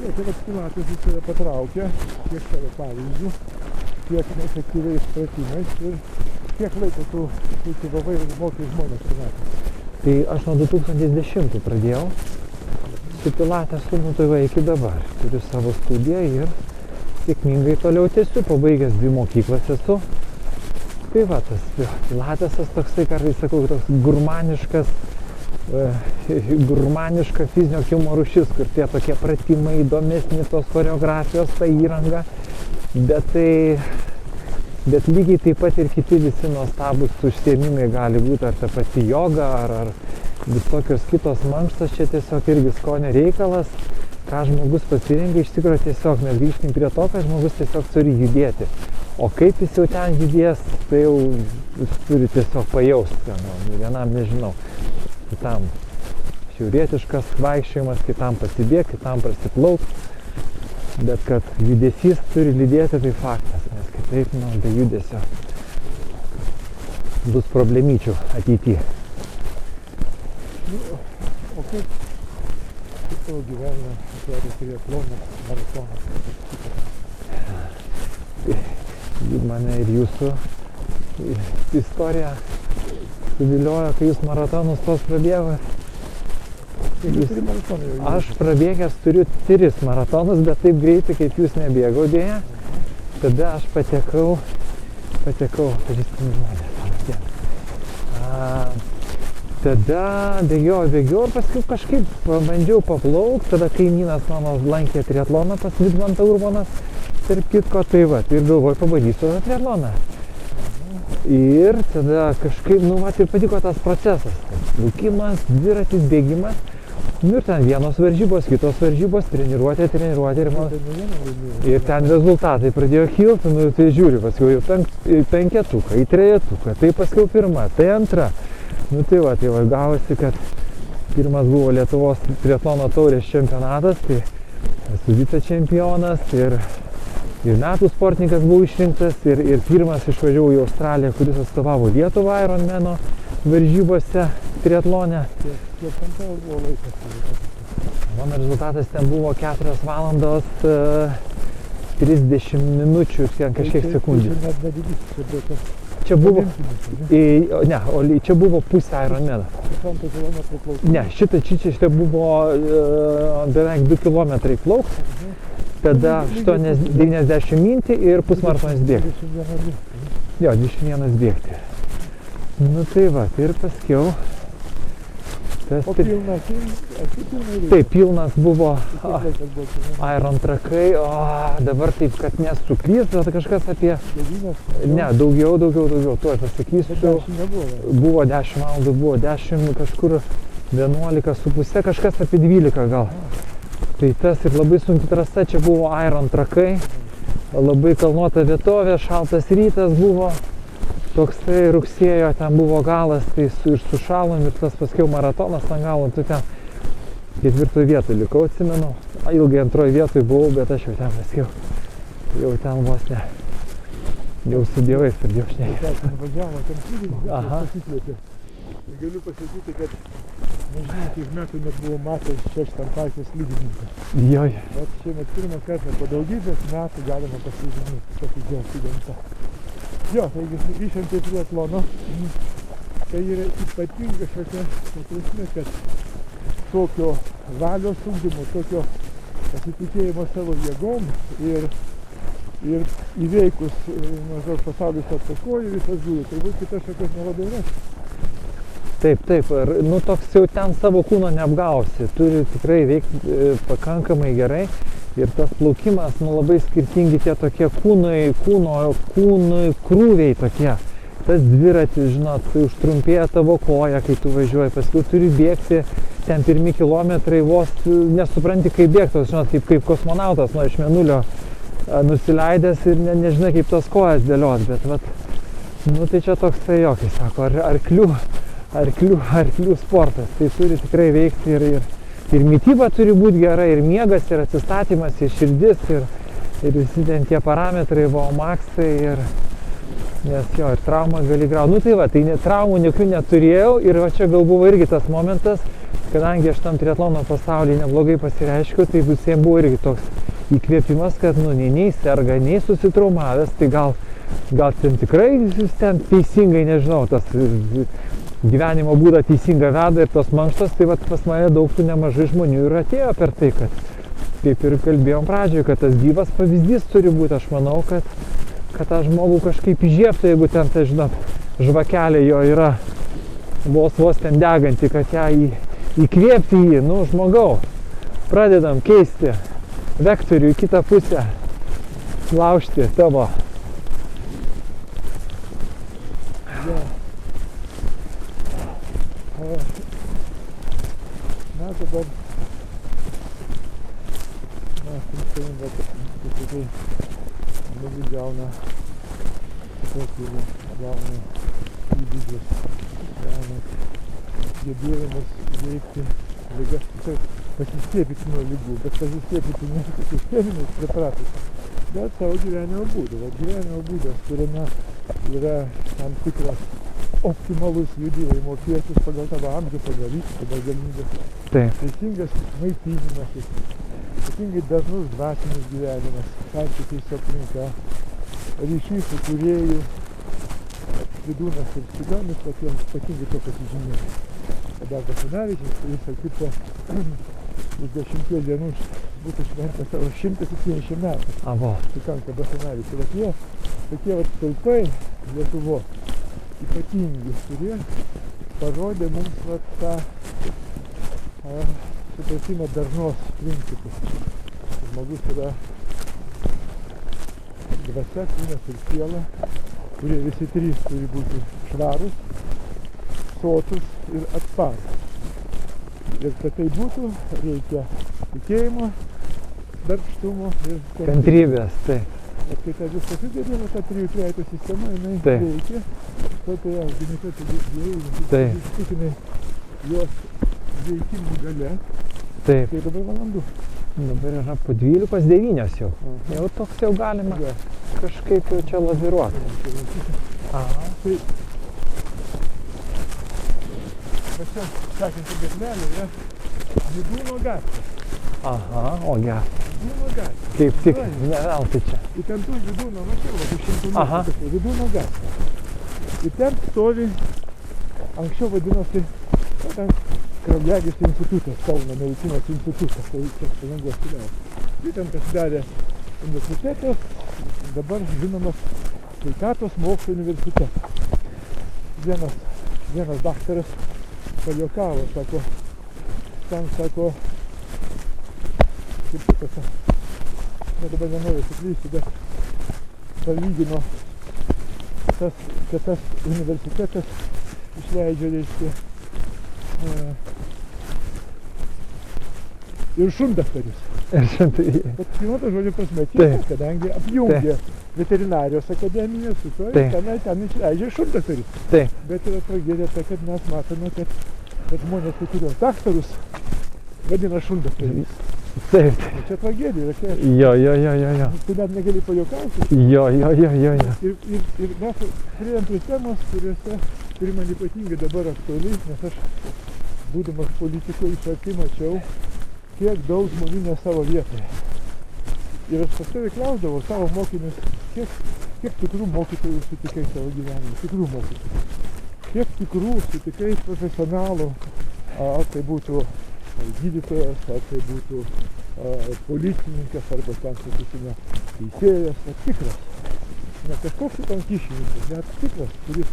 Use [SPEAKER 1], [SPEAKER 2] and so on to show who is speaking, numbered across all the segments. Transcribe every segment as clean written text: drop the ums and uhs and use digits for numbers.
[SPEAKER 1] Tai vat pilates jis save patraukia, tiek savo pavyzdžių, tiek efektyviais pratimais ir kiek laiko tu kultivavai ir mokei žmonės pilates.
[SPEAKER 2] Tai aš nuo 2010 pradėjau su pilatesu, nu tai va iki dabar. Turiu savo studiją ir sėkmingai toliau tęsiu, pabaigęs 2 mokyklas esu. Tai va, tas pilatesas toksai, kartais sakau, toks gurmaniška fizinio aktyvumo rūšis, kur tie tokie pratimai įdomesni, tos choreografijos, ta įranga. Bet lygiai taip pat ir kiti visi nuostabūs užsiėmimai gali būti, ar ta pati joga, ar visokios kitos mankštos, čia tiesiog irgi skonio reikalas, ką žmogus pasirengia, iš tikrųjų tiesiog mes grįžtim prie to, kad žmogus tiesiog turi judėti. O kaip jis jau ten judės, tai jau jis turi tiesiog pajausti, vienam nežinau, kitam šiaurietiškas vaikščiojimas, kitam pasibėgti, kitam prasiplaukti, bet kad judesys turi lydėti, tai faktas, nes kitaip, be judesio bus problemyčių ateityje.
[SPEAKER 1] O kaip tavo gyvenime atrodė triatlonas, maratonas?
[SPEAKER 2] Mane ir jūsų istorija suviliojo, kai jūs maratonus tos prabėgot. Aš prabėgęs turiu 3 maratonus, bet taip greitai, kaip jūs nebėgau dėja. Tada aš patekau pažįstami žmonės. Tada bėgiau ir paskui kažkaip bandžiau paplaukti, tada kaimynas mano lankė triatloną pas Vidmantą Urbonas, tarp kitko, tai va, ir galvoju, pabandysiu triatloną. Ir tada kažkaip, ir patiko tas procesas, plaukimas, dviratis, bėgimas, ir ten vienos varžybos, kitos varžybos, treniruotė ir ten rezultatai pradėjo kilti, tai žiūriu, paskui jau 5-etuką, į 3-etuką, tai paskui 1, tai 2. Tai va, gavosi, kad pirmas buvo Lietuvos triatlono taurės čempionatas, tai esu vicečempionas ir metų sportininkas buvau išrinktas ir pirmas išvažiavau į Australiją, kuris atstovavo Lietuvą Ironmano varžybose triatlone.
[SPEAKER 1] Kiek ten tavo buvo laikas?
[SPEAKER 2] Mano rezultatas ten buvo 4 valandos 30 minučių ir kažkiek sekundžių.
[SPEAKER 1] Tai net nedidysis, čia buvo tas
[SPEAKER 2] čia buvo, čia buvo pusė Ironmano.
[SPEAKER 1] 100 km plaukti?
[SPEAKER 2] Ne, šitą buvo beveik 2 km plaukti, tada 90 minti ir pusmaratonis bėgti. 21 bėgti. Tai va, ir paskiau.
[SPEAKER 1] O pilnas?
[SPEAKER 2] Taip, pilnas buvo Iron trakai, o dabar taip, kad nesuklys, bet kažkas apie...
[SPEAKER 1] 9?
[SPEAKER 2] Ne, daugiau, tuoj pasakysiu. Buvo 10 valandų, buvo 10, kažkur 11,5, kažkas apie 12 gal. Tai tas ir labai sunki trasa, čia buvo Iron trakai, labai kalnuota vietovė, šaltas rytas buvo. Toksai rugsėjo, ten buvo galas, tai ir sušalom ir tas paskiau maratonas ant galo, tu ten 4 vietoj likau, atsimenu. Ilgai 2 vietoj buvau, bet aš jau ten paskiau, jau ten vos ne, jau su dievais pradėjau šnekėti.
[SPEAKER 1] Važiavo ten slidinti, pasislėpė. Galiu pasakyti, kad nežinau, kiek metų nebuvo matęs čia štampakės slidininkas.
[SPEAKER 2] Joj.
[SPEAKER 1] Bet šiemet pirmą kartą po daugybės metų galima pasižymėti, pasidžiaugti gamtą. Jo, taigi grįžtant prie triatlono, tai yra ypatinga šiokia prasme, kad tokio valios ugdymo, tokio pasitikėjimo savo jėgom ir įveikus maždaug pasaulis atsakoja visas žūri, tai būt kitas šakas nelabai rasti.
[SPEAKER 2] Taip, ir toks jau ten savo kūno neapgausi, turi tikrai veikti pakankamai gerai. Ir tas plaukimas, labai skirtingi tie tokie kūnui krūviai tokie. Tas dviratis, žinot, užtrumpėja tavo koja, kai tu važiuoji, paskui turi bėgti, ten 1 kilometrai vos nesupranti, kaip bėgtos, žinot, kaip kosmonautas nuo iš mėnulio nusileidęs ir nežinai, kaip tos kojas dėliot, bet tai čia toks tai jo, kai sako, arklių sportas, tai turi tikrai veikti ir mityba turi būti gera, ir miegas, ir atsistatymas, ir širdis, ir visi ten tie parametrai, maksai, nes jo, ir traumą gali grauti. Tai va, tai traumų jokių neturėjau, ir va čia gal buvo irgi tas momentas, kadangi aš tam triatlono pasaulyje neblogai pasireiškiau, tai visiems buvo irgi toks įkvėpimas, kad nei serga, nei susitraumavęs, tai gal ten tikrai jis ten teisingai, nežinau, tas gyvenimo būdą teisingą veda ir tos mankštos, tai vat pas mane daug tų nemažai žmonių ir atėjo per tai, kad kaip ir kalbėjom pradžioje, kad tas gyvas pavyzdys turi būti, aš manau, kad tą žmogų kažkaip įžiebtų, jeigu ten, tai žinot, žvakelė jo yra vos ten deganti, kad ją įkvėpti jį, nu žmogau, pradedam keisti vektorių į kitą pusę, laužti tavo.
[SPEAKER 1] Na dabar mes turime kažkokiai žmogus gauna įgūdžius, gauna gebėjimus veikti ligas, pasiskiepyti nuo ligų, bet pasiskiepyti ne sisteminiais preparatais, bet savo gyvenimo būdu. Gyvenimo būdas, kuriame yra tam tikras optimalus judėjimo kiekis pagal tavo amžių, pagal lytį, pagal galimybės. Teisingas maitinimasis, ypatingai dažnus dvasinis gyvenimas, santykiai su aplinka, ryšys su kūrėju, Vidūnas ir Čigonis, tokiems ypatingai to pasižymėjo. Kada Basanavičius, visą kitą už 10 dienų būtų šventę savo 170 metų. Sukanka Basanavičius. Bet jie tokie stulpai Lietuvos ypatingi, kurie parodė mums tą supratimą darnos principus. Žmogus yra dvasia, kūnas ir siela, kurie visi trys turi būti švarus, sotus ir atsparus. Ir kad tai būtų, reikia tikėjimo, darbštumo ir
[SPEAKER 2] kantrybės.
[SPEAKER 1] Bet kai ta viskas susidėlė, ta 3 trejato sistema, jinai veikia, toje organizuoti dviejų, įsitikinai jos veikimų gale. Tai dabar valandų.
[SPEAKER 2] Dabar yra po 12:09 jau. Jau toks jau galima kažkaip jau čia laviruoti.
[SPEAKER 1] Tai va čia sekanti gatvelė yra Vidūno gatvė.
[SPEAKER 2] O geras.
[SPEAKER 1] Vidūno gatvė.
[SPEAKER 2] Kaip tik, ne veltui čia.
[SPEAKER 1] Ir ten tu Vidūno mačiau, va, 100 metrų, Vidūno gatvė. Ir ten stovi, anksčiau vadinosi, ten Kraujagyslių institutas, Kauno medicinos institutas, tai čia Palangos filialas. Ir ten pasidarė universitetas, dabar žinomas sveikatos mokslo universitetas. Vienas daktaras pajuokavo, sako, kaip tai pasakė, dabar nenoriu suklysti, bet palygino, kad tas universitetas išleidžia, reiškia, ir šundaktarius. Bet žinoto žodžio prasme tiesa, kadangi apjungia veterinarijos akademiją su to, ten išleidžia šundaktarius. Bet yra tragedija ta, kad mes matome, kad žmonės kai kurios daktarus vadina šundaktarius. Čia tragedija yra.
[SPEAKER 2] Jo.
[SPEAKER 1] Tu net negali pajuokauti.
[SPEAKER 2] Jo.
[SPEAKER 1] Ir mes priėjom prie temos, kuri man ypatingai dabar aktuali, nes aš, būdamas politikoje, iš arti mačiau, kiek daug žmonių ne savo vietoje. Ir aš pastoviai klausdavau savo mokinius, kiek tikrų mokytojų sutikai savo gyvenime, tikrų mokytojų. Kiek tikrų sutikai profesionalų, ar tai būtų gydytojas, ar tai būtų policininkas, arba ten, sakysime, teisėjas, ar tikras. Ne kažkoks ten kyšininkas, net tikras, kuris,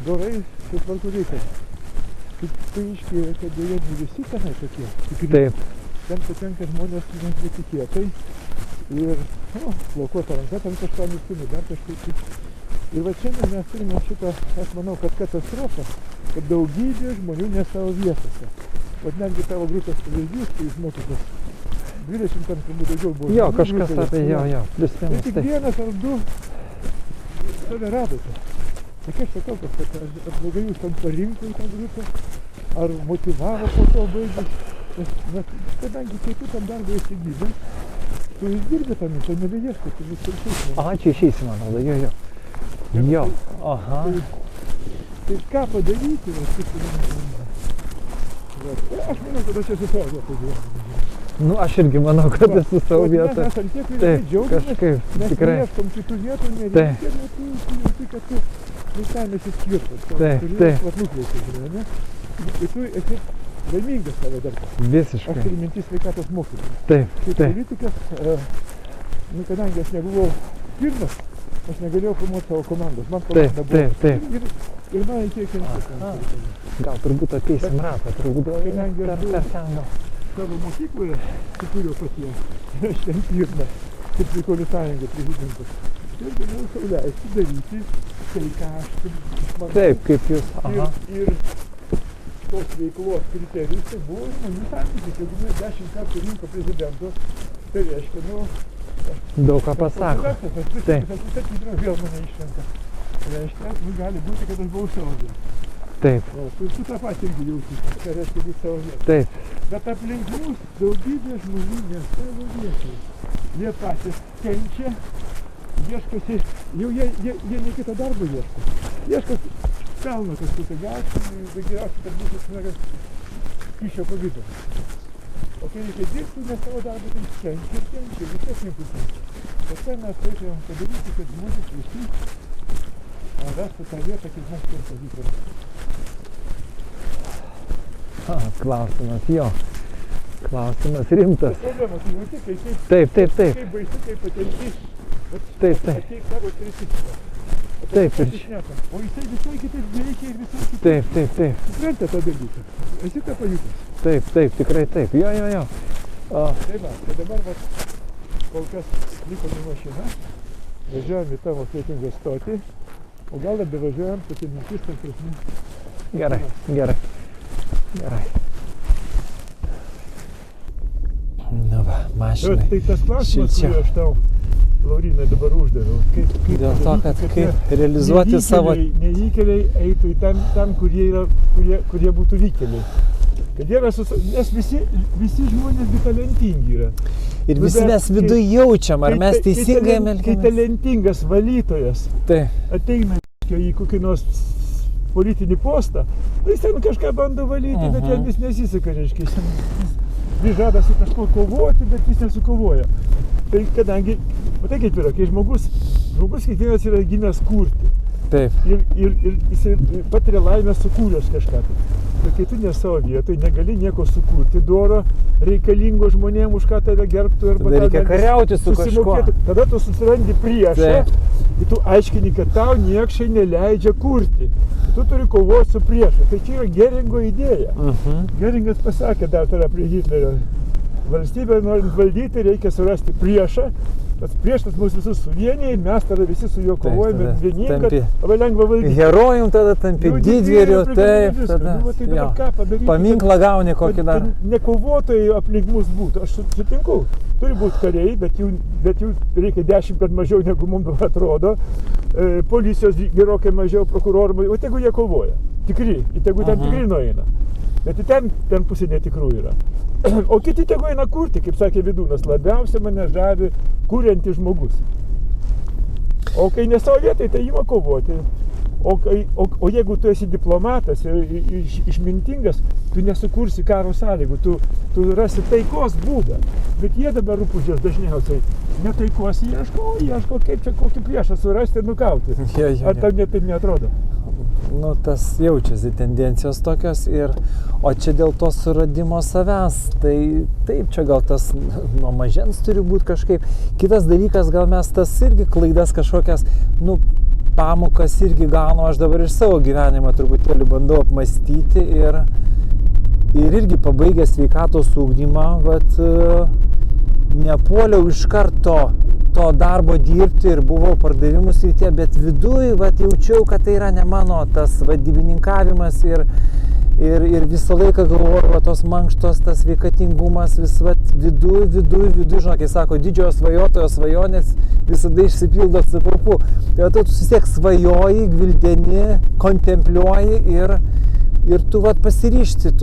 [SPEAKER 1] dorai sutvarko reikalus. Tai iškėlė, kad dėja ne visi tenai tokie tikri. Ten patenka žmonės netikėtai ir plaukuota ranka ten kažką nustumi, dar kažkaip. Ir va šiandien mes turime šitą, aš manau, kad katastrofą, kad daugybė žmonių ne savo vietose. Vat netgi tavo grupės pavyzdys, kai išmokytas 20 ten turbūt daugiau buvo.
[SPEAKER 2] Jo, kažkas apie jo, plius vienas.
[SPEAKER 1] Tai tik vienas ar du save radote. Tai aš sakau, kad ar blogai jūs ten parinko į tą grupę, ar motivavo po to baigus. Nes kadangi kai tu tam darbą įsigydęs, tu išdirbi tam, tai nebeieškai, tu vis ir
[SPEAKER 2] Aha, čia išeisi, man atrodo, jo. Jo, aha.
[SPEAKER 1] Tai ką padaryti, va, Aš manau, kad aš esu savo vietą gyvenime.
[SPEAKER 2] Nu, aš irgi manau, kad esu savo vietą.
[SPEAKER 1] Mes esam tie, kurie
[SPEAKER 2] Taip,
[SPEAKER 1] džiaugiamės,
[SPEAKER 2] kažkaip,
[SPEAKER 1] mes
[SPEAKER 2] tikrai.
[SPEAKER 1] neieškom kitų vietų, nereikia, bet tu jauti, kad tu visai nesiskirtas.
[SPEAKER 2] Taip,
[SPEAKER 1] Turi
[SPEAKER 2] taip.
[SPEAKER 1] vat nukreipti, žinai, ne? Ir tu esi laimingas savo darbą. Aš
[SPEAKER 2] Visiškai.
[SPEAKER 1] turiu mintis sveikatos mokytojas.
[SPEAKER 2] Taip,
[SPEAKER 1] Kaip
[SPEAKER 2] taip.
[SPEAKER 1] politikas, kadangi aš nebuvau pirmas, aš negalėjau formuoti savo komandos. Man
[SPEAKER 2] Taip,
[SPEAKER 1] komanda buvo.
[SPEAKER 2] taip, taip.
[SPEAKER 1] Ir man reikėjo kentėti.
[SPEAKER 2] Gal turbūt apeisim ratą, turbūt gal
[SPEAKER 1] Kadangi aš
[SPEAKER 2] per
[SPEAKER 1] buvau
[SPEAKER 2] ten gal.
[SPEAKER 1] savo mokykloje, sukūriau paties, aš ten pirmas, kaip Sveikolių sąjungos prezidentas. Ir galėjau sau leisti daryti tai, ką aš išmanau.
[SPEAKER 2] Taip, kaip jūs. Aha.
[SPEAKER 1] Ir tos veiklos kriterijus tai buvo žmonių santykis. Jeigu mes 10 kartų rinko prezidento, tai reiškia,
[SPEAKER 2] Daug ką pasako.
[SPEAKER 1] Aš
[SPEAKER 2] Taip.
[SPEAKER 1] atsitikrinau, vėl mane išrenka. Tai reiškia, gali būti, kad aš buvau savo vietą.
[SPEAKER 2] Taip,
[SPEAKER 1] Tu tą patį irgi jauti, ką reiškia būti savo vietą.
[SPEAKER 2] taip.
[SPEAKER 1] Bet aplink mus daugybė žmonių ne savo vietoj. Jie patys kenčia, ieškosi, jau jie ne kito darbo ieško. Ieškosi pelno kažkokio gauti, bet geriausia, kad būtų smegas kyšio pavidalo. O kai reikia dirbti ne savo darbą, tai kenčia ir kenčia, vis tiek nepusiai. Bet tai mes turėtumėm padaryti, kad žmonės visi rastų tą vietą, kaip mums ir pavyko.
[SPEAKER 2] Klausimas, jo. Klausimas rimtas.
[SPEAKER 1] Problema, tu jauti, kai
[SPEAKER 2] Taip, taip, taip.
[SPEAKER 1] kaip baisu, kai patenki,
[SPEAKER 2] Taip, taip.
[SPEAKER 1] ateik savo sritį.
[SPEAKER 2] Taip, ir
[SPEAKER 1] O jisai visai kitaip veikia ir visai kitaip.
[SPEAKER 2] taip, taip, taip.
[SPEAKER 1] Supranta tą dalyką. Esi tą pajutęs.
[SPEAKER 2] Taip, taip, tikrai taip. Jo. O,
[SPEAKER 1] Tai va, tai dabar va, kol kas liko ne mašina. Važiuojam į tavo svetingą stotį. O gal bevažiuojam, tai mintis tarp prasme.
[SPEAKER 2] gerai. Nu va, mašinai.
[SPEAKER 1] Tai tas klausimas,
[SPEAKER 2] Šilčiau.
[SPEAKER 1] kurį aš tau, Laurinai, dabar uždaviau. Kaip
[SPEAKER 2] Dėl to, kad
[SPEAKER 1] padaryti,
[SPEAKER 2] kaip
[SPEAKER 1] tie
[SPEAKER 2] realizuoti savo...
[SPEAKER 1] nevykėliai eitų į ten kurie būtų vykėliai. Kad Dievas, nes visi žmonės gi talentingi yra.
[SPEAKER 2] Ir visi mes viduje jaučiam, ar mes teisingai
[SPEAKER 1] Kai
[SPEAKER 2] melgiamės.
[SPEAKER 1] talentingas valytojas
[SPEAKER 2] Taip,
[SPEAKER 1] ateina į kokį nors politinį postą, tai jis ten kažką bando valyti, bet jam vis nesiseka, reiškia. Jis žada su kažkuo kovoti, bet jis nesukovoja. Tai kadangi, matai kaip yra, kai žmogus kiekvienas yra gimęs kurti.
[SPEAKER 2] taip.
[SPEAKER 1] Ir jisai patiria laimę sukūręs kažką. Tai kai tu ne savo vietoj, negali nieko sukurti doro, reikalingo žmonėm, už ką tave gerbtų.
[SPEAKER 2] Tada reikia kariauti su kažkuo.
[SPEAKER 1] Tada tu susirandi priešą ir tu aiškini, kad tau niekšai neleidžia kurti. Tu turi kovoti su priešu. Tai čia yra Geringo idėja. Geringas pasakė dar tada prie Hitlerio. Valstybę norint valdyti, reikia surasti priešą. Tas priešas mus visus suvienyje, mes tada visi su juo kovojame vieningai, labai lengva valdyti.
[SPEAKER 2] Herojum tada tampi didvyriu, taip, tada.
[SPEAKER 1] Tai dabar ką padaryti?
[SPEAKER 2] Paminklą gauni kokį dar.
[SPEAKER 1] Ne kovotojai aplink mus būtų, aš sutinku. Turi būti kariai, bet jų reikia 10 kart mažiau negu mums atrodo. Policijos gerokai mažiau, prokurorų, o tegu jie kovoja. Tikri, tegu ten tikri nueina. Bet ten pusė netikrų yra. O kiti tegu eina kurti, kaip sakė Vidūnas, labiausiai mane žavi kuriantis žmogus. O kai ne savo vietai, tai ima kovoti. O jeigu tu esi diplomatas ir išmintingas, tu nesukursi karo sąlygų, tu rasi taikos būdą. Bet jie dabar rupūžės dažniausiai ne taikos ieško, kaip čia kokį priešą surasti ir nukauti. Ar tau taip neatrodo?
[SPEAKER 2] Nu, tas jaučiasi tendencijos tokios o čia dėl to suradimo savęs, tai taip, čia gal tas nuo mažens turi būti kažkaip. Kitas dalykas, gal mes tas irgi klaidas kažkokias, pamokas irgi gaunu, aš dabar iš savo gyvenimą truputėlį bandau apmastyti ir irgi pabaigęs sveikatos ugdymą, nepuoliau iš karto to darbo dirbti ir buvau pardavimų srityje, bet viduj jaučiau, kad tai yra ne mano tas vadybininkavimas ir visą laiką galvoju, tos mankštos, tas sveikatingumas, vis viduj, žinok, kai sako, didžiojo svajotojo svajonės visada išsipildo su kaupu. Tai tu vis tiek svajoji, gvildeni, kontempliuoji ir tu pasiryžti,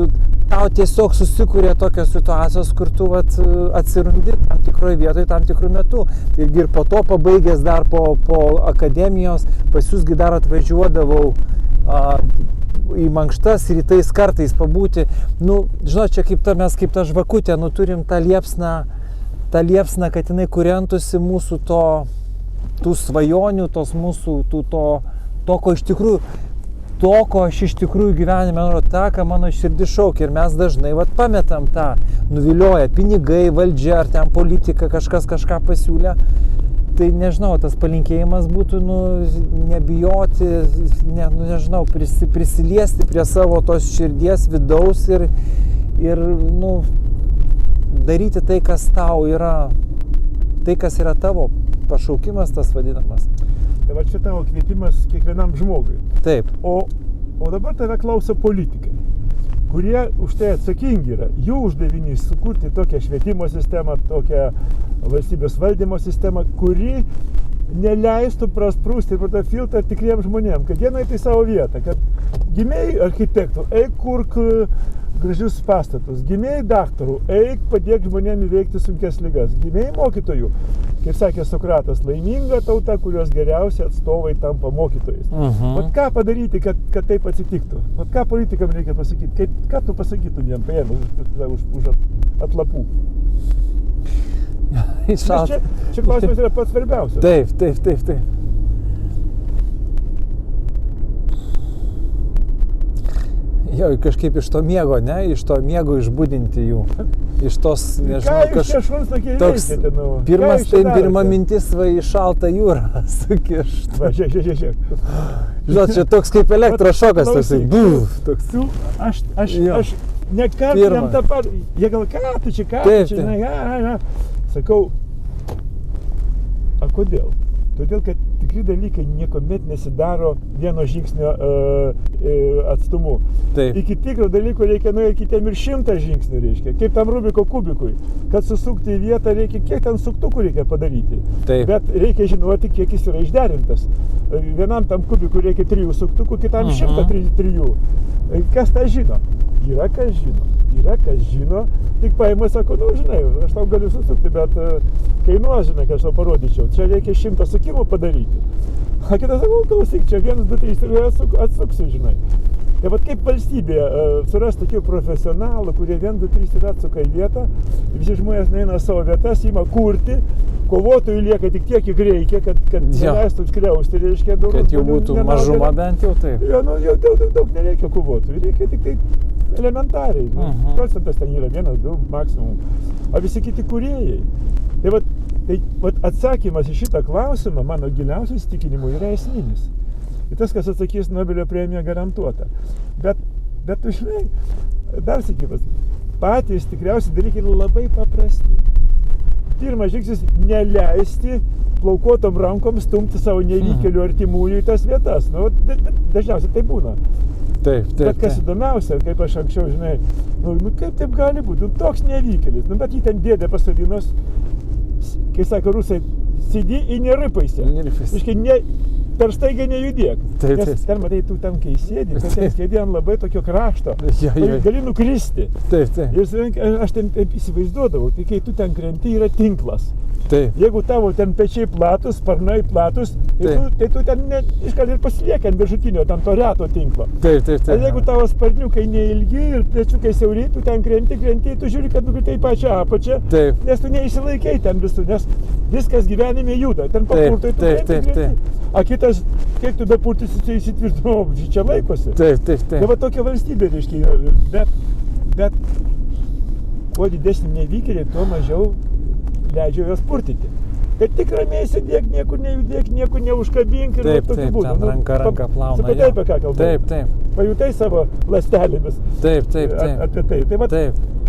[SPEAKER 2] tau tiesiog susikūrė tokios situacijos, kur tu atsirandi tam tikroje vietoje, tam tikrų metų. Ir po to pabaigęs dar po akademijos, pas jūsgi dar atvažiuodavau į mankštas rytais kartais pabūti. Nu, žinot, čia mes kaip ta žvakutė, nu, turim tą liepsną, kad jinai kuriantusi mūsų tų svajonių, tos mūsų, ko aš iš tikrųjų gyvenime noriu, ką mano širdis šaukia. Ir mes dažnai pametam tą, nuvilioja pinigai, valdžia ar ten politika, kažkas kažką pasiūlė. Tai nežinau, tas palinkėjimas būtų, nebijoti, prisiliesti prie savo tos širdies vidaus ir daryti tai, kas tau yra, tai, kas yra tavo pašaukimas, tas vadinamas.
[SPEAKER 1] Tai va čia tavo kvietimas kiekvienam žmogui.
[SPEAKER 2] Taip.
[SPEAKER 1] O dabar tave klauso politikai, kurie už tai atsakingi yra. Jų uždavinys sukurti tokią švietimo sistemą, tokią valstybės valdymo sistemą, kuri neleistų prasprūsti pro tą filtrą tikriems žmonėms, kad jie nueitų į savo vietą, kad gimėjai architektų, eik kurk gražius pastatus, gimėjai daktarų, eik padėk žmonėms įveikti sunkias ligas, gimėjai mokytojų, kaip sakė Sokratas, laiminga tauta, kurios geriausi atstovai tampa mokytojais. Vat ką padaryti, kad taip atsitiktų? Vat ką politikam reikia pasakyti? Ką tu pasakytum jam paėmus už atlapų? Čia klausimas yra pats svarbiausias.
[SPEAKER 2] Taip. Jo, kažkaip iš to miego, iš to miego išbudinti jų. Iš tos, nežinau, pirma mintis į šaltą jūrą sukišt.
[SPEAKER 1] Va, žiūrėk.
[SPEAKER 2] Žinot, čia toks kaip elektrošokas, toksai.
[SPEAKER 1] Aš nekart jam tą pat, jie gal ką tu čia, sakau, a kodėl? Todėl, kad tikri dalykai niekuomet nesidaro vieno žingsnio atstumu.
[SPEAKER 2] Taip.
[SPEAKER 1] Iki tikro dalyko reikia nuėti kitiem ir 100 žingsnių, reiškia. Kaip tam Rubiko kubikui. Kad susukti į vietą reikia, kiek ten suktukų reikia padaryti.
[SPEAKER 2] Taip.
[SPEAKER 1] Bet reikia žinoti, kiek jis yra išderintas. Vienam tam kubikui reikia 3 suktukų, kitam 103. Kas tą žino? Yra kas žino, tik paima, sako, žinai, aš tau galiu susukti, bet kainuos, žinai, kad aš tau parodyčiau. Čia reikia 100 sukimų padaryti. A kitas sako, klausyk, čia 1, 2, 3 ir atsuksiu, žinai. Tai vat kaip valstybė suras tokių profesionalų, kurie 1, 2, 3 ir atsuka į vietą, visi žmonės neina savo vietas, ima kurti, kovotojų lieka tik tiek, kiek reikia, kad neleistų skriausti, reiškia, daug.
[SPEAKER 2] Kad jau būtų mažuma bent jau taip.
[SPEAKER 1] Jo, jau daug nereikia kovotojų, reikia tik tai elementariai. Procentas ten yra 1, 2 maksimum, o visi kiti kūrėjai. Tai vat atsakymas į šitą klausimą, mano giliausiu įsitikinimu, yra esminis. Ir tas, kas atsakys Nobelio premiją, garantuota. Bet tu žinai, dar sakymas, patys tikriausiai dalykai labai paprasti. Pirmas žingsnis – neleisti plaukuotom rankom stumti savo nevykėlių artimųjų į tas vietas. Dažniausiai tai būna.
[SPEAKER 2] Taip.
[SPEAKER 1] Bet kas įdomiausia, kaip aš anksčiau, žinai, kaip taip gali būti, toks nevykėlis. Bet jį ten dėdė pasodinos, kai sako rusai, sėdi į nerypaisi. Per staigiai nejudėk. Nes ten, matai, tu ten, kai sėdi, ten sėdi ant labai tokio krašto, gali nukristi. Ir aš ten įsivaizduodavau, tai kai tu ten krenti, yra tinklas. Jeigu tavo ten pečiai platus, sparnai platus, tai tu ten iškart ir pasilieki ant viršutinio, ten to reto tinklo. O jeigu tavo sparniukai neilgi ir pečiukai siauri, tu ten krenti, tu žiūri, kad nukritai pačią apačią, nes tu neišsilaikai ten visų, nes viskas gyvenime juda, ten papurtai, tu krenti. A kitas, kiek tu bepurtysi, tai įsitvirtinau, čia laikosi. Tai va tokia valstybė, reiškia, bet kuo didesnį nevykėlį, tuo mažiau leidžia juos purtyti. Kad tik ramiai sėdėk, niekur nejudėk, niekur neužkabink ir tokiu būdu.
[SPEAKER 2] Ranka plauna.
[SPEAKER 1] Supratai, apie ką kalbėjau?
[SPEAKER 2] Taip.
[SPEAKER 1] Pajutai savo ląstelėmis.
[SPEAKER 2] Taip.
[SPEAKER 1] Apie tai. Tai va,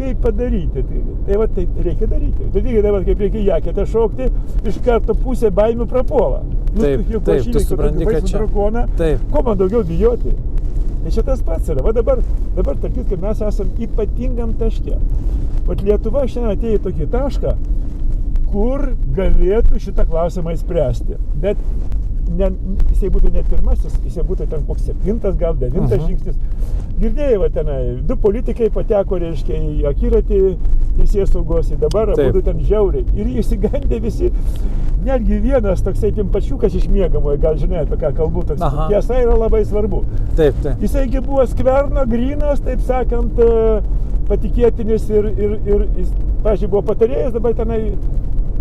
[SPEAKER 1] kaip padaryti? Tai va, taip reikia daryti. Tai lygiai taip, kaip reikia jaketę šokti, iš karto pusė baimių prapuola.
[SPEAKER 2] Taip, tu supranti, kad čia.
[SPEAKER 1] Ko man daugiau bijoti? Tai čia tas pats yra. Va dabar tarkit, kad mes esam ypatingam taške. Vat Lietuva šiandien atėjo į tokį tašką, kur galėtų šitą klausimą įspręsti. Bet jisai būtų ne pirmasis, jisai būtų ten koks 7, gal 9 žingsnis. Girdėjai, va tenai, 2 politikai pateko, reiškia, į akiratį teisėsaugos, dabar
[SPEAKER 2] Taip.
[SPEAKER 1] abudu ten žiauriai. Ir išsigandė visi, netgi vienas toksai pimpačiukas iš miegamojo, gal žinai, apie ką kalbu, toks
[SPEAKER 2] Aha.
[SPEAKER 1] tiesa yra labai svarbu.
[SPEAKER 2] Taip, taip.
[SPEAKER 1] Jisaigi buvo skverno, grynas, taip sakant, patikėtinis ir jis, pavyzdžiui, buvo patarėjas, dabar tenai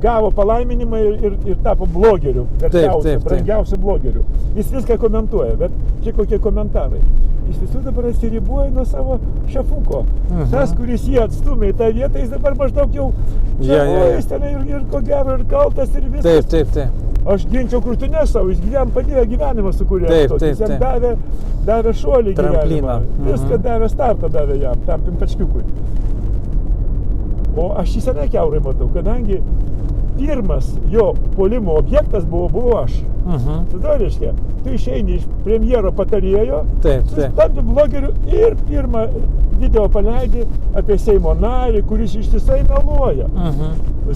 [SPEAKER 1] gavo palaiminimą ir tapo blogeriu, garsiausiu, brangiausiu blogeriu. Jis viską komentuoja, bet čia kokie komentarai. Jis visų dabar atsiriboja nuo savo šefuko. Tas, kuris jį atstumė į tą vietą, jis dabar maždaug jau jis ten ir ko gero, ir kaltas, ir viskas.
[SPEAKER 2] Taip.
[SPEAKER 1] Aš ginčiau krūtinės savo, jis padėjo gyvenimą sukūrė. Jis jam davė šuolį gyvenimą. Viską davė, startą davė jam, tam pimpačkiukui. O aš jį senai kiaurai matau, kadangi pirmas jo puolimo objektas buvo aš. Tada, reiškia, tu išeini iš premjero patarėjo, tampi blogeriu ir pirmą video paleidi apie Seimo narį, kuris ištisai meluoja.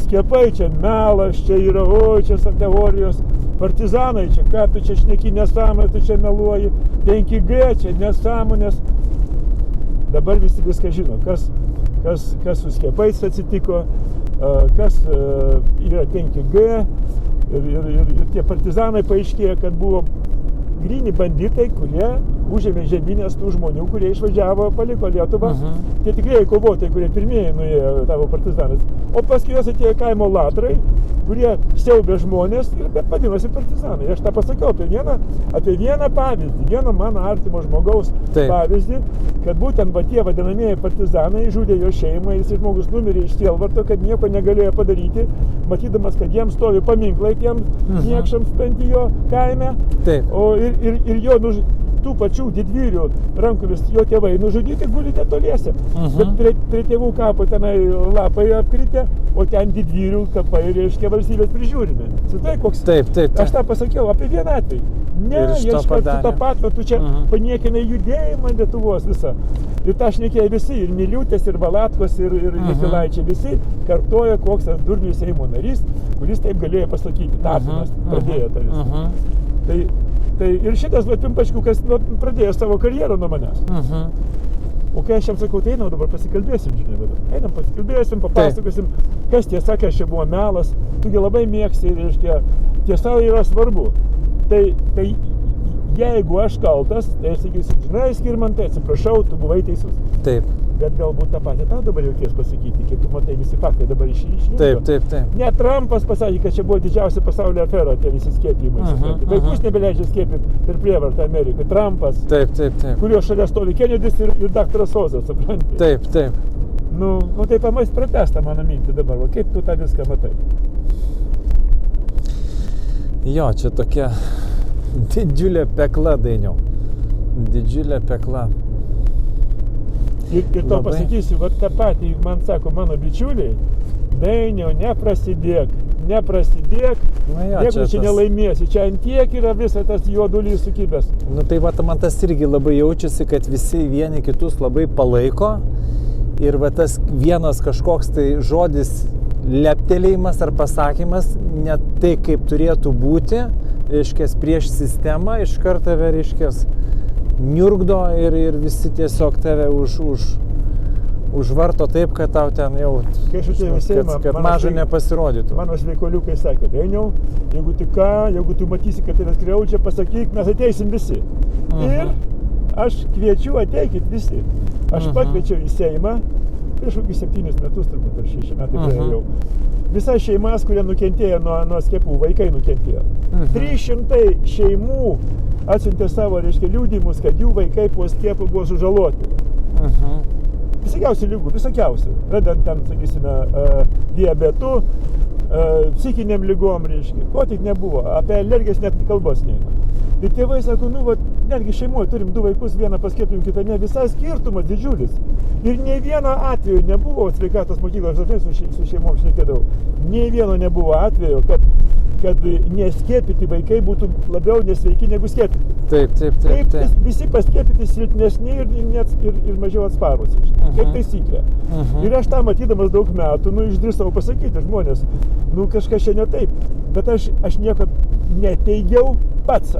[SPEAKER 1] Skiepai čia melas, čia yra, čia teorijos, partizanai čia, ką tu čia šneki nesąmonę, tu čia meluoji, 5G čia nesąmonės. Dabar visi viską žino, kas su skiepais atsitiko, kas yra 5G ir tie partizanai paaiškėjo, kad buvo gryni banditai, kurie užėmė žemynės tų žmonių, kurie išvažiavo, paliko Lietuvą. Tie tikrieji kovotojai, kurie pirmieji nuėjo tavo partizanas. O paskui jos atėjo kaimo latrai, kurie siaubė žmonės ir vadinosi partizanai. Aš tą pasakiau apie vieną pavyzdį, vieno mano artimo žmogaus pavyzdį, kad būtent tie vadinamieji partizanai žudė jo šeimą, jis žmogus numirė iš sielvarto, kad nieko negalėjo padaryti, matydamas, kad jiems stovi paminklai tiems niekšams Pentijo kaime, o ir jo tų pačių didvyrių rankomis jo tėvai nužudyti guli netoliese. Bet prie tėvų kapo tenai lapai apkritę, o ten didvyrių kapai, reiškia, valstybės prižiūrimi. Sutai koks?
[SPEAKER 2] Taip.
[SPEAKER 1] Aš tą pasakiau apie vieną atvejį. Ne, jie iš karto tą patą, tu čia paniekinai judėjimą Lietuvos visą. Ir tą šnekėjo visi, ir Miliūtės, ir Valatkos, ir Jakilaičiai, visi kartoja, koks tas durnių Seimo narys, kuris taip galėjo pasakyti. Tapinas pradėjo tą visą. Tai ir šitas pimpačkiukas pradėjo savo karjerą nuo manęs. O kai aš jam sakau, tai einam dabar pasikalbėsim, žinai, einam pasikalbėsim, papasakosim, kas tiesa, kas čia buvo melas, tugi labai mėgsti, reiškia, tiesa yra svarbu. Tai jeigu aš kaltas, tai aš sakysiu, žinai, Skirmantai, atsiprašau, tu buvai teisus.
[SPEAKER 2] Taip.
[SPEAKER 1] Bet galbūt tą patį tau dabar jaukės pasakyti, kiek tu matai visi faktai dabar išlindo.
[SPEAKER 2] Taip.
[SPEAKER 1] Ne Trumpas pasakė, kad čia buvo didžiausia pasaulio afera, tie visi skiepijimai. Vaikus nebeleidžia skiepyti per prievartą Amerikai. Trumpas, kurio šalia stovi Kennedys ir daktaras Ozas, supranti?
[SPEAKER 2] Taip.
[SPEAKER 1] Nu tai pamais pratesta mano mintį dabar, va, kaip tu tą viską matai?
[SPEAKER 2] Jo, čia tokia didžiulė pekla, Dainiau. Didžiulė pekla.
[SPEAKER 1] Ir to pasakysiu, va tą patį man sako mano bičiuliai, Dainiau, neprasidėk, jeigu čia nelaimėsi, čia ant tiek yra visą tas juodulys sukibęs.
[SPEAKER 2] Nu tai va, man tas irgi labai jaučiasi, kad visi vieni kitus labai palaiko ir va tas vienas kažkoks tai žodis leptelėjimas ar pasakymas, ne tai kaip turėtų būti, reiškia, prieš sistemą, iš karto reiškia, niurgdo ir visi tiesiog tave užvarto taip, kad tau ten jau, kad maža nepasirodytų.
[SPEAKER 1] Mano sveikoliukai sakė, Dainiau, jeigu tu matysi, kad tave skriaudžia, pasakyk, mes ateisim visi. Ir aš kviečiu, ateikit visi. Aš pakviečiau į Seimą, prieš kokius 7 metus, turbūt, ar 6 metai praėjau. Visas šeimas, kurie nukentėjo nuo skiepų, vaikai nukentėjo. 300 šeimų atsiuntė savo, reiškia, liudijimus, kad jų vaikai po skiepų buvo sužaloti. Visokiausių lygų, visokiausių. Pradant ten, sakysime, diabetu, psichiniam lygom, reiškia. Ko tik nebuvo. Apie alergijas net kalbos neina. Ir tėvai sako, netgi šeimoje turim 2 vaikus, vieną paskiepijom, kitą ne. Visas skirtumas didžiulis. Ir nei vieno atveju nebuvo sveikatos mokyklos, aš su šeimom šnekėdavau. Nei vieno nebuvo atveju, kad neskiepyti vaikai būtų labiau nesveiki negu skiepyti.
[SPEAKER 2] Taip.
[SPEAKER 1] Visi paskiepyti silpnesni ir mažiau atsparūs. Kaip taisyklė. Ir aš tą matydamas daug metų, išdrįsau pasakyti žmonės, kažkas čia ne taip. Bet aš nieko neteigiau pats.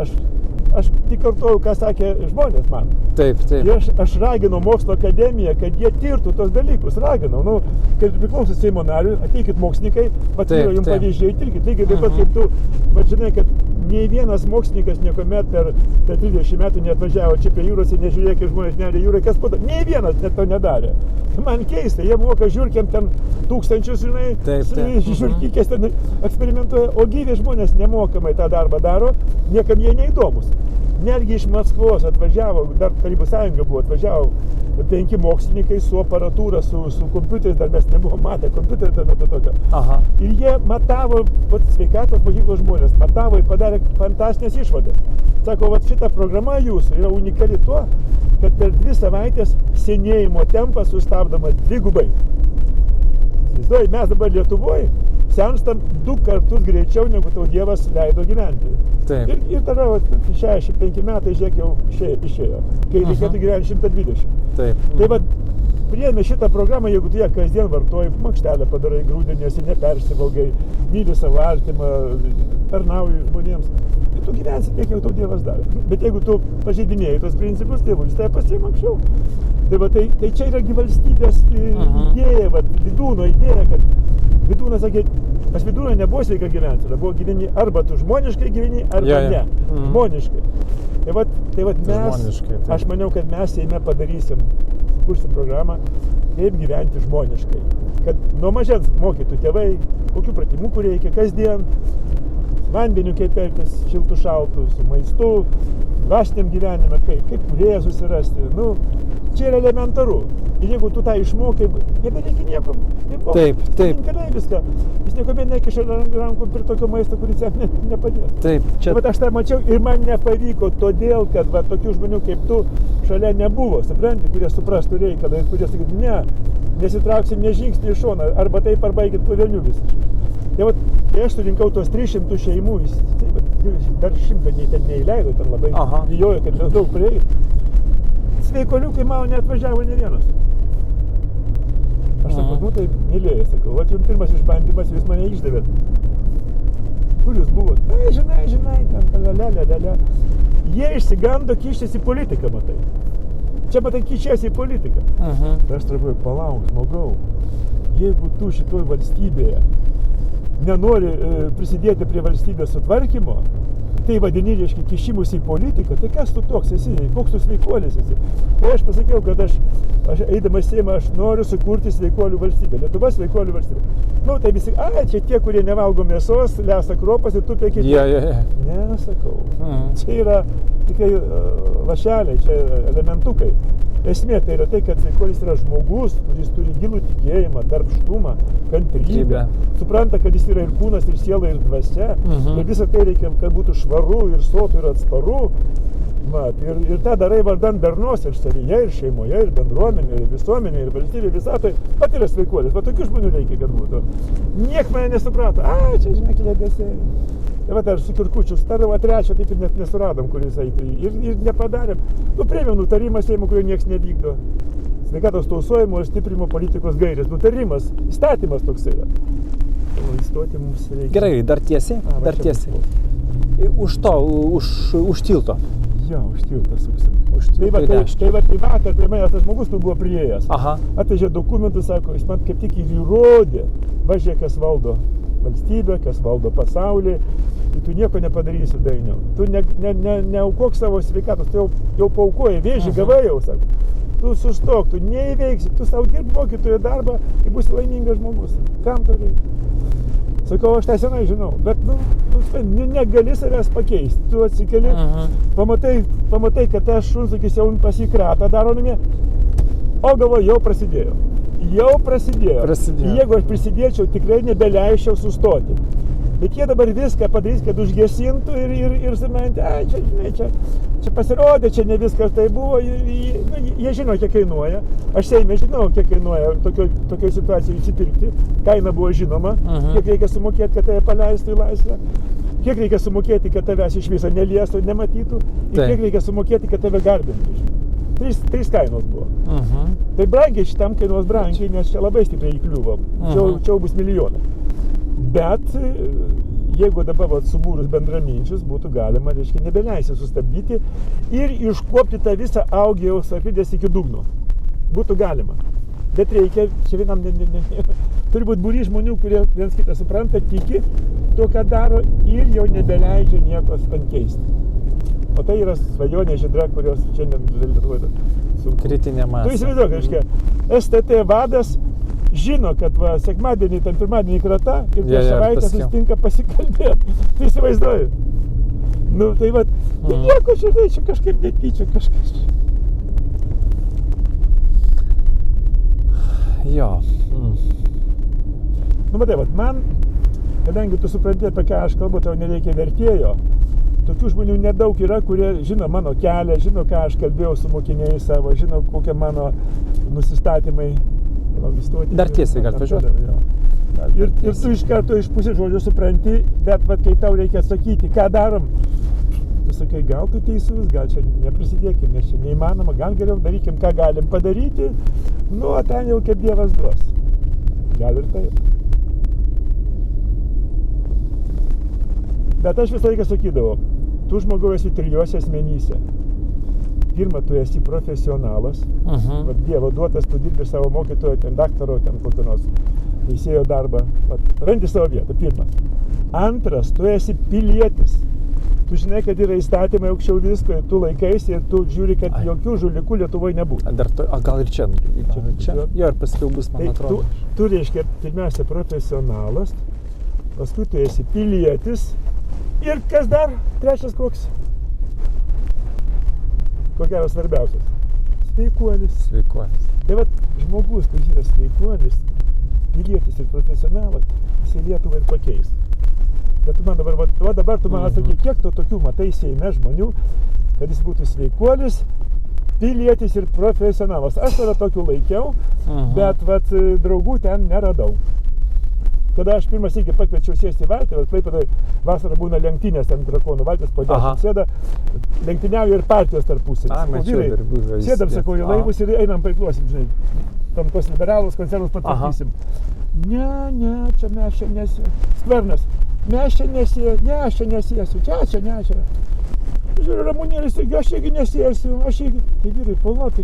[SPEAKER 1] aš tik kartuoju, ką sakė žmonės man.
[SPEAKER 2] Taip, taip.
[SPEAKER 1] Ir aš raginau mokslo akademiją, kad jie tirtų tos dalykus, raginau. Nu, kad priklauso Seimo nariui, ateikit mokslininkai, vat yra jums pavyzdžiai, tirkit. Lygiai taip pat kaip tu, vat žinai, kad nei vienas mokslininkas niekuomet per 30 metų neatvažiavo čia prie jūros ir nežiūrėjo, kaip žmonės neria jūrai, kas po to. Nei vienas net to nedarė. Man keista, jie moka žiūrkiam ten tūkstančius, žinai, žiūrkikės ten eksperimentuoja, o gyvi žmonės nemokamai tą darbą daro, niekam jie neįdomus. Netgi iš Maskvos atvažiavo, dar Tarybų sąjunga buvo, atvažiavo 5 mokslininkai su aparatūra, su kompiuteriais, dar mes nebuvom matę kompiuterį ten apie tokio.
[SPEAKER 2] Aha.
[SPEAKER 1] Ir jie matavo, sveikatos mokyklos žmonės, matavo ir padarė fantastinės išvadas. Sako, šita programa jūsų yra unikali tuo, kad per 2 savaitės senėjimo tempas sustabdomas 2x. Mes dabar Lietuvoje senstam 2 kartus greičiau, negu tau Dievas leido gyventi.
[SPEAKER 2] Taip.
[SPEAKER 1] Ir tada 65 metai, žiūrėk, jau išėjo, kai reikėtų gyventi 120.
[SPEAKER 2] Taip.
[SPEAKER 1] Tai priėmė šitą programą, jeigu tu ją kasdien vartoji, makštelę padarai, grūdiniesi, nepersivalgai, myli savo artimą, tarnauji žmonėms, tai tu gyvensi tiek, jau tau Dievas davė. Bet jeigu tu pažeidinėjai tos principus, tai jis pasiima anksčiau. Tai čia yra valstybės idėja, Vydūno idėja, kad Vydūnas sakė, pas Vydūną nebuvo sveika gyventi, buvo gyveni arba tu žmoniškai gyveni, arba ne. Žmoniškai. Tai mes, aš maniau, kad mes Seime padarysim, kursim programą, kaip gyventi žmoniškai. Kad nuo mažens mokytų tėvai, kokių pratimų reikia kasdien, vandeniu kaip elgtis, šiltų šaltų, su maistu, dvasiniam gyvenime, kaip kūrėją susirasti. Nu, čia yra elementaru. Ir jeigu tu tą išmokai, nebereikia nieko.
[SPEAKER 2] Taip.
[SPEAKER 1] Viską. Jis niekuomet nekiša rankų prie tokio maisto, kuris jam nepadės.
[SPEAKER 2] Taip. Čia...
[SPEAKER 1] Aš tą mačiau ir man nepavyko, todėl, kad tokių žmonių kaip tu šalia nebuvo, supranti, kurie suprastų reikalą ir kurie sakytų, ne, nesitrauksim ne žingsnį iš šoną, arba taip, arba eikit po velnių visiškai. Tai aš surinkau tos 300 šeimų, dar 100 ten neįleido, ten labai bijojo, kad daug prieik. Sveikoliukai mano neatvažiavo ne vienas. Aš sakau, tai mylėjai, sakau, jums pirmas išbandymas, jūs mane išdavėt. Kur jūs buvot? Žinai, ten, Jie išsigando kištis į politiką, matai. Čia, matai, kišiasi į politiką. Tai aš tarp palauk, žmogau, jeigu tu šitoj valstybėje nenori prisidėti prie valstybės sutvarkymo, tai vadini, reiškia, kišimus į politiką, tai kas tu toks esi, koks tu sveikuolis esi. Tai aš pasakiau, kad aš eidamas Seimą, aš noriu sukurti sveikuolių valstybę, Lietuva sveikuolių valstybė. Nu, tai visi, čia tie, kurie nevalgo mėsos, lesa kropas ir tupia kiti. Ne, sakau. Čia yra tikrai lašeliai, čia elementukai. Esmė tai yra tai, kad sveikuolis yra žmogus, kuris turi gilų tikėjimą, darbštumą, kantrybę. Supranta, kad jis yra ir kūnas, ir siela, ir dvasia. Ir visą tai reikia, kad būtų švaru, ir sotų, ir atsparu. Ir tą darai vardan darnos ir savyje, ir šeimoje, ir bendruomenėje, ir visuomenėje, ir valstybėje, visatoje. Pat yra sveikuolis. Tokių žmonių reikia, kad būtų. Niek mane nesuprato. Čia, žinai, klėdėsiai. Ar su Kirkučiu starau, trečią taip ir net nesuradom, kuris eitų. Ir nepadarėm. Priėmėm nutarimą Seimo, kurio nieks nevykdo. Sveikatos tausojimo ir stiprimo politikos gairės. Nutarimas, įstatymas toks yra. Įstoti mums reikia.
[SPEAKER 2] Gerai, dar tiesiai? Dar tiesiai. Už tilto.
[SPEAKER 1] Jo, už tiltą suksim. Tai vakar prie manęs tas žmogus tu buvo priėjęs. Atvežė dokumentus, sako, jis man kaip tik ir įrodė. Važiuok, kas valdo valstybę, kas valdo pasaulį. Ir tu nieko nepadarysi, Dainiau. Tu neaukok savo sveikatos, tu jau paaukoji, vėžį gavai jau, sako. Tu sustok, tu neįveiksi, tu savo dirb mokytojo darbą ir būsi laimingas žmogus. Kam to reikia? Sakau, aš tą senai žinau, bet negali savęs pakeisti. Tu atsikeli, pamatai, kad tas šunsakis jau pasikratą daro namie, o galvoju, jau prasidėjo. Jeigu aš prisidėčiau, tikrai nebeleisčiau sustoti. Bet jie dabar viską padarys, kad užgesintų ir sumanti, čia pasirodė, čia ne viskas tai buvo. Jie žino, kiek kainuoja. Aš Seime žinau, kiek kainuoja tokioj situacijai įsipirkti. Kaina buvo žinoma, kiek reikia sumokėti, kad tave paleistų į laisvę. Kiek reikia sumokėti, kad tavęs iš viso neliestų, nematytų. Ir kiek reikia sumokėti, kad tave garbintų. 3 kainos buvo. Tai brangiai šitam kainuos brangiai, nes čia labai stipriai įkliuvo. Čia bus milijonai. Bet jeigu dabar subūrus bendraminčius būtų galima, reiškia, nebeleisti sustabdyti ir iškuopti tą visą Augėjaus apydes iki dugno. Būtų galima. Bet reikia, čia vienam turi būti būrys žmonių, kurie viens kitą supranta, tiki to, ką daro ir jau nebeleidžia nieko keisti. O tai yra svajonė žydra, kurios šiandien Lietuvoje sunku.
[SPEAKER 2] Kritinė masė.
[SPEAKER 1] Tu įsivaizduok, reiškia, STT vadas žino, kad va, sekmadienį, ten pirmadienį krata ir prieš savaitę susitinka pasikalbėti. Tu įsivaizduoji? Nu, tai va, nieko čia kažkaip netyčia, kažkas.
[SPEAKER 2] Jo.
[SPEAKER 1] Nu, matai, vat, man, kadangi tu supranti, apie ką aš kalbu, tau nereikia vertėjo. Tokių žmonių nedaug yra, kurie žino mano kelią, žino, ką aš kalbėjau su mokiniais savo, žino, kokie mano nusistatymai.
[SPEAKER 2] Dar tiesiai gal važiuoti.
[SPEAKER 1] Ir tu iš karto iš pusės žodžio supranti, bet vat, kai tau reikia atsakyti, ką darom, tu sakai, gal tu teisus, gal čia neprisidėkim, nes čia neįmanoma, gal geriau darykim, ką galim padaryti, nu, o ten jau kaip Dievas duos. Gal ir taip. Bet aš visą laiką sakydavau, tu žmogau esi trijose asmenyse. Pirma, tu esi profesionalas, vat, Dievo duotas, tu dirbi savo mokytojo, ten daktaro, ten kokio nors teisėjo darbą, vat, randi savo vietą, pirmas. Antras, tu esi pilietis. Tu žinai, kad yra įstatymai aukščiau visko ir tu laikaisi ir tu žiūri, kad jokių žulikų Lietuvoje nebūtų.
[SPEAKER 2] Gal ir čia? Jo, ir paskiau bus, man atrodo.
[SPEAKER 1] Tu reiškia, pirmiausia, profesionalas, paskui tu esi pilietis ir kas dar? Trečias koks? Ko gero svarbiausias? Sveikuolis.
[SPEAKER 2] Sveikuolis.
[SPEAKER 1] Tai vat, žmogus, kuris yra sveikuolis, pilietis ir profesionalas, jis Lietuvą ir pakeis. Bet tu man dabar tu man atsakai, kiek tu tokių matai Seime žmonių, kad jis būtų sveikuolis, pilietis ir profesionalas. Aš tada tokių laikiau, bet vat, draugų ten neradau. Kada aš pirmas iki pakviečiau sėsti į valtį, Klaipėdoje vasarą būna lenktynės, ten drakonų valtis, po 10 sėda, lenktyniauja ir partijos tarpusavy. Sėdam, sakau, į laivus ir einam paikluosim, žinai, tam tos liberalus konservus patvarkysim. Ne, čia mes čia nesėsim. Skvernas, mes čia nesėsiu, čia. Žiūrėjau, Ramunėlis, aš irgi nesėsiu, Tai vyrai, pala, tai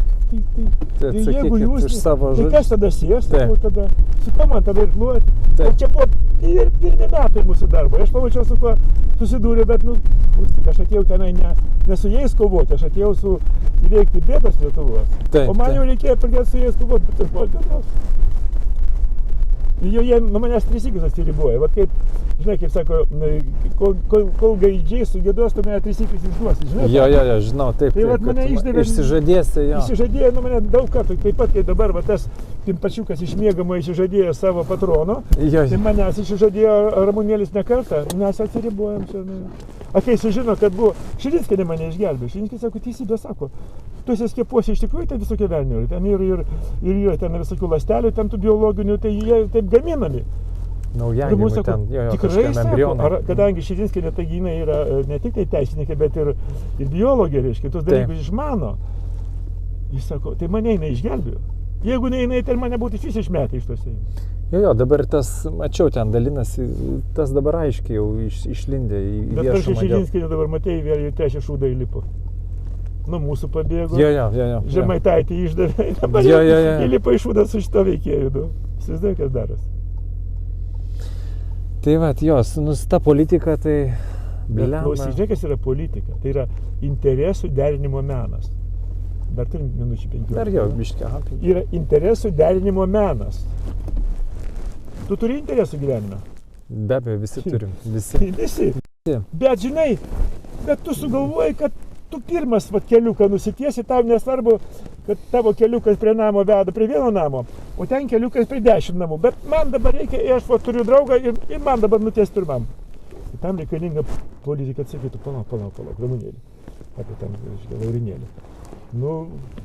[SPEAKER 1] jeigu jūs, tai kas tada sės, tada, su kuo man tada irkluoti? O čia buvo pirmi metai mūsų darbo, aš pamačiau, su kuo susidūrė, bet, aš atėjau tenai ne su jais kovoti, aš atėjau su įveikti bėdas Lietuvos. O man jau reikėjo pradėti su jais kovoti, bet pirmos dienos. Jie nuo manęs 3 sykius atsiriboja. Vat kaip, žinai, kaip sako, kol gaidžiai sugėdos, tu mane 3 sykius išduosi, žinai?
[SPEAKER 2] Jo, žinau, taip.
[SPEAKER 1] Tai vat mane išdavė.
[SPEAKER 2] Išsižadėsi, jo.
[SPEAKER 1] Išsižadėjo nuo mane daug kartų, taip pat, kai dabar va tas pimpačiukas iš miegamo išsižadėjo savo patrono, tai manęs išsižadėjo Ramunėlis ne kartą, mes atsiribojam čia. A kai sužino, kad buvo, Širinskienė mane išgelbėjo, Širinskienė sako, teisybė sako, tu esi skiepuosi iš tikrųjų, ten visokie velniai, ten ir ten visokių ląstelių, ten tų biologinių, tai jie taip gaminami.
[SPEAKER 2] Naujagimių ten,
[SPEAKER 1] tikrai sako, kadangi Širinskienė tai jinai yra ne tik tai teisininkė, bet ir biologė, reiškia, tos dalykus išmano. Jis sako, tai mane jinai išgelbėjo. Jeigu ne jinai, tai mane būtų iš išmetę iš tos.
[SPEAKER 2] Jo, dabar tas, mačiau, ten dalinasi, tas dabar aiškiai jau išlindė į viešumą.
[SPEAKER 1] Bet kažkaip Širinskienė dabar matėjai, vėl jau 3 šūdą įlipo. Nuo mūsų pabėgo.
[SPEAKER 2] Jo.
[SPEAKER 1] Žemaitaitį išdavė. Dabar įlipo į šūdą su šito veikėju. Įsivaizduoju, kas daras.
[SPEAKER 2] Tai vat, ta politika, tai...
[SPEAKER 1] Žinai, kas yra politika? Tai yra interesų derinimo menas. Dar turim minučių 15.
[SPEAKER 2] Dar jau, biškį.
[SPEAKER 1] Yra interesų derinimo menas. Tu turi interesų gyvenime?
[SPEAKER 2] Be abejo, visi turim. Visi.
[SPEAKER 1] Bet žinai, tu sugalvoji, kad tu pirmas keliuką nusitiesi, tau nesvarbu, kad tavo keliukas prie namo veda prie vieno namo, o ten keliukas prie 10 namų. Bet man dabar reikia, aš turiu draugą ir man dabar nuties pirmam. Tai tam reikalinga politika atsakytų, palauk, Ramunėlį. Apie ten, Laurinėlį.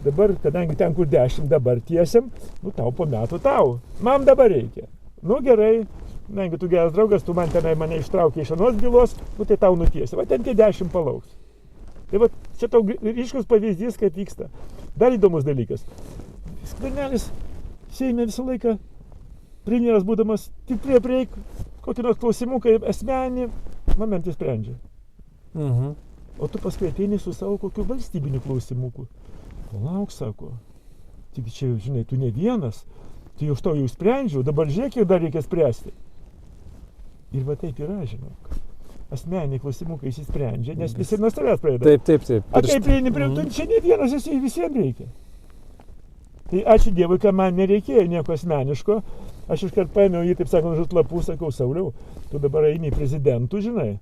[SPEAKER 1] Dabar, kadangi ten, kur 10 dabar tiesiam, tau po metų tau. Man dabar reikia. Gerai, jeigu tu geras draugas, tu mane ištraukė iš anos bylos, tai tau nutiesi. Va ten tie 10 palauks. Tai va, čia tau ryškus pavyzdys, kaip vyksta. Dar įdomus dalykas. Skvernelis Seime visą laiką, premjeras būdamas, tik prieik kokį nors klausimų, kaip asmenį, momentą sprendžia.
[SPEAKER 2] Mhm.
[SPEAKER 1] O tu paskui ateini su savo kokiu valstybiniu klausimuku. Palauk, sako, tik čia, žinai, tu ne vienas, tu jau iš to jau sprendžiau, dabar žiūrėk, kiek dar reikia spręsti. Ir va taip yra, žinok. Asmeniniai klausimukai įsisprendžia, nes visi nuo savęs pradeda.
[SPEAKER 2] Taip.
[SPEAKER 1] A kaip prieini prie tu čia ne vienas esi, visiems reikia. Tai ačiū Dievui, kad man nereikėjo nieko asmeniško. Aš iškart paėmiau jį, taip sakant, už lapų, sakau, Sauliau, tu dabar eini į prezidentų, žinai.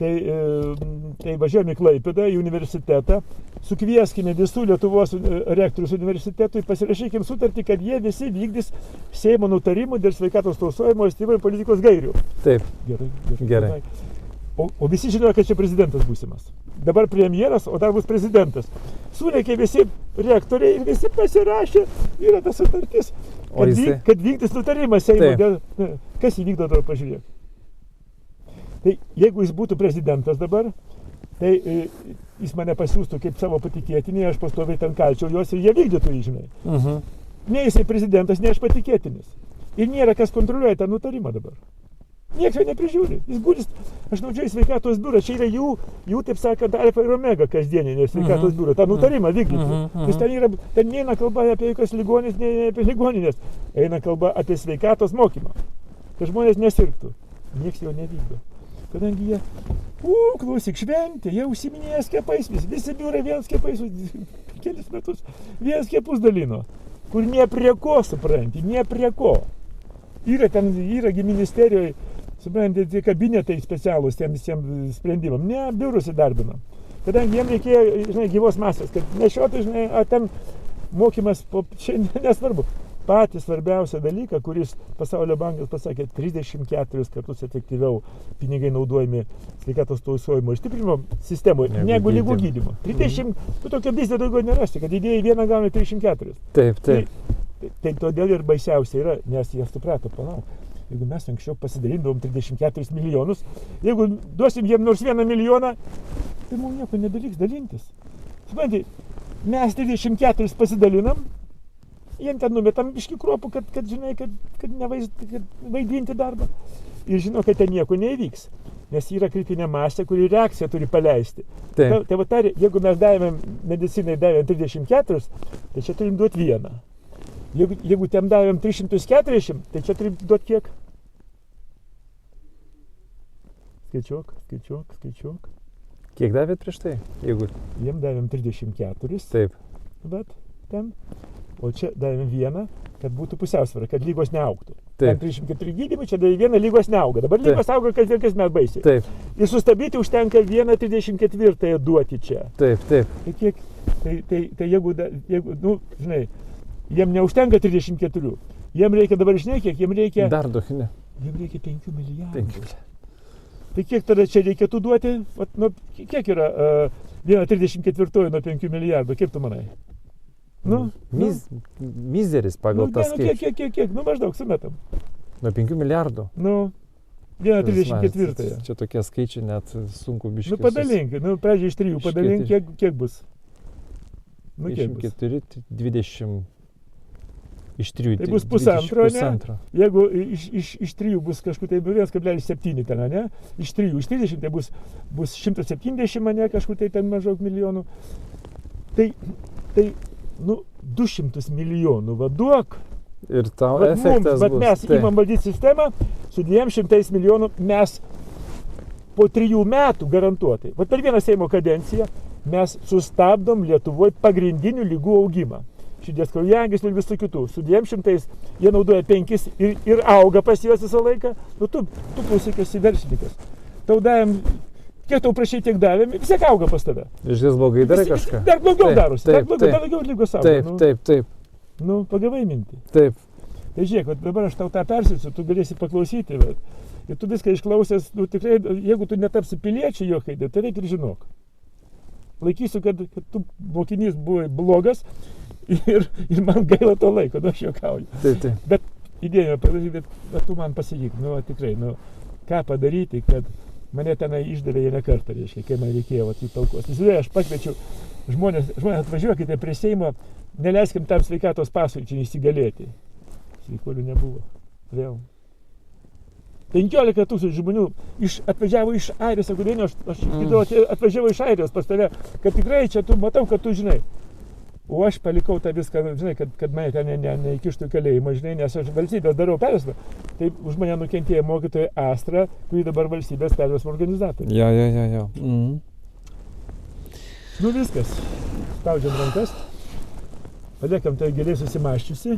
[SPEAKER 1] Tai važiuojame į Klaipėdą, į universitetą, sukvieskime visų Lietuvos rektorius universitetui, pasirašykime sutartį, kad jie visi vykdys Seimo nutarimų dėl sveikatos tausojimo ir stipriai politikos gairių.
[SPEAKER 2] Taip.
[SPEAKER 1] Gerai. O visi žinojo, kad čia prezidentas būsimas. Dabar premjeras, o dar bus prezidentas. Sureikė visi rektoriai ir visi pasirašė, yra ta sutartis, kad vykdys nutarimas Seimo. Kas įvykdo, dabar pažiūrėk. Tai jeigu jis būtų prezidentas dabar, tai jis mane pasiūstų kaip savo patikėtinį, aš pastoviai ten kalčiau juos ir jie vykdytų, žinai. Ne jisai prezidentas, ne aš patikėtinis. Ir nėra kas kontroliuoja tą nutarimą dabar. Niekas jo neprižiūri. Jis gūdis, aš naučiau į sveikatos biurą, čia yra jų taip sakant, alfa ir omega kasdieninė sveikatos biuro, tą nutarimą vykdyti. Nes ten neina kalba apie jokios ligoninės, ne apie ligoninės, eina kalba apie sveikatos mokymą, kad žmonės nesirgtų. Niekas jo nevykdo. Kadangi jie, klausyk, šventė, jie užsiminėja skiepais, visi biurai vien skiepais, kelis metus, vien skiepus dalino, kur nie prie ko, supranti, nie prie ko. Yragi ministerijoje, supranti, kabinetai specialūs tiem visiems sprendimam, ne, biurus įdarbinam. Kadangi jiem reikėjo, žinai, gyvos masės, kad nešiotų, žinai, ten mokymas, čia nesvarbu. Patį svarbiausią dalyką, kuris Pasaulio bankas pasakė 34 kartus efektyviau pinigai naudojami sveikatos tausojimo ir stiprinimo sistemoje negu ligų gydymo. 30, tu tokio biznio daugiau nerasti, kad idėjai vieną gauna 34.
[SPEAKER 2] Taip.
[SPEAKER 1] Tai todėl ir baisiausia yra, nes jie suprato, palauk, jeigu mes anksčiau pasidalindavom 34 milijonus, jeigu duosim jiem nors 1 milijoną, tai mums nieko nebeliks dalintis. Supranti, mes 34 pasidalinam, jiem ten numetam biškį kruopų, kad žinai, kad vaidinti darbą. Ir žino, kad ten nieko neįvyks. Nes yra kritinė masė, kuri reakciją turi paleisti. Tai va tarė, jeigu mes medicinai davėm 34, tai čia turim duoti 1. Jeigu tem davėm 340, tai čia turim duoti kiek? Skaičiuok.
[SPEAKER 2] Kiek davėt prieš tai?
[SPEAKER 1] Jiem davėm 34.
[SPEAKER 2] Taip.
[SPEAKER 1] Bet ten. O čia davėm 1, kad būtų pusiausvėra, kad lygos neaugtų.
[SPEAKER 2] Taip.
[SPEAKER 1] 34 gydymai, čia davėm 1, lygos neauga. Dabar lygos auga kas met baisiai.
[SPEAKER 2] Taip.
[SPEAKER 1] Ir sustabdyti užtenka 1,34 duoti čia.
[SPEAKER 2] Taip.
[SPEAKER 1] Tai kiek, tai jeigu, nu, žinai, jiem neužtenka 34. Jiem reikia dabar, žinai, kiek, jiem reikia...
[SPEAKER 2] Dar duokime.
[SPEAKER 1] Jiem reikia 5 milijardų. Tai kiek tada čia reikėtų duoti? Vat, nu, kiek yra 1,34 nuo 5 milijardų, kaip tu manai?
[SPEAKER 2] Mizeris pagal tą skaičių.
[SPEAKER 1] Kiek, nu maždaug sumetam.
[SPEAKER 2] Nuo 5 milijardų.
[SPEAKER 1] 1,34.
[SPEAKER 2] Čia tokie skaičiai net sunku biškai.
[SPEAKER 1] Padalink, pradžiai iš 3 padalink, kiek bus?
[SPEAKER 2] 24, 20, iš 3.
[SPEAKER 1] Tai bus pusantro, ne? Jeigu iš 3 bus kažkur tai 1,7 ten, ne? Iš 3, iš 30 tai bus 170, ne? Kažkur tai ten maždaug milijonų. Tai 200 milijonų vaduok.
[SPEAKER 2] Ir tau efektas bus.
[SPEAKER 1] Bet mes įmam valdyti sistemą, su 200 milijonų mes po 3 metų garantuotai. Vat per vieną Seimo kadenciją mes sustabdom Lietuvoje pagrindinių ligų augimą. Širdies kraujagyslių ir visų kitų. Su 200 jie naudoja 5 ir auga pas juos visą laiką. Nu tu klausyk, esi verslininkas. Tau davėm, kiek tau prašai, tiek davėm, vis tiek auga pas tave.
[SPEAKER 2] Išties blogai darai kažką.
[SPEAKER 1] Dar blogiau darosi, dar blogiau lygos auga.
[SPEAKER 2] Taip.
[SPEAKER 1] Nu, pagavai mintį.
[SPEAKER 2] Taip.
[SPEAKER 1] Tai žiūrėk, dabar aš tau tą persisiu, tu galėsi paklausyti. Ir tu viską išklausęs, nu tikrai, jeigu tu netapsi piliečiu jokai, tai taip ir žinok. Laikysiu, kad tu mokinys buvai blogas ir man gaila to laiko, nu aš juokauju.
[SPEAKER 2] Taip.
[SPEAKER 1] Bet idėjome padaryti, bet tu man pasakyk, tikrai, ką padaryti, kad mane tenai išdavė ne kartą, reiškia, kai man reikėjo į talkos. Įsivaizduoju, aš pakviečiu žmonės atvažiuokite prie Seimo, neleiskim tam sveikatos pasui čia įsigalėti. Sveikuolių nebuvo. Vėl. 15 000 žmonių atvažiavo iš Airijos, sako, Dainiau, aš atvažiavau iš Airijos pas tave, kad tikrai čia tu matau, kad tu žinai. O aš palikau tą viską, žinai, kad mane ten neįkištų kalėjimą, žinai, nes aš valstybės darau perversmą. Taip už mane nukentėjo mokytoja Astra, kuri dabar valstybės perversmo organizatorė.
[SPEAKER 2] Jo.
[SPEAKER 1] Nu viskas, spaudžiam rankas, paliekam tai giliai susimaščiusi.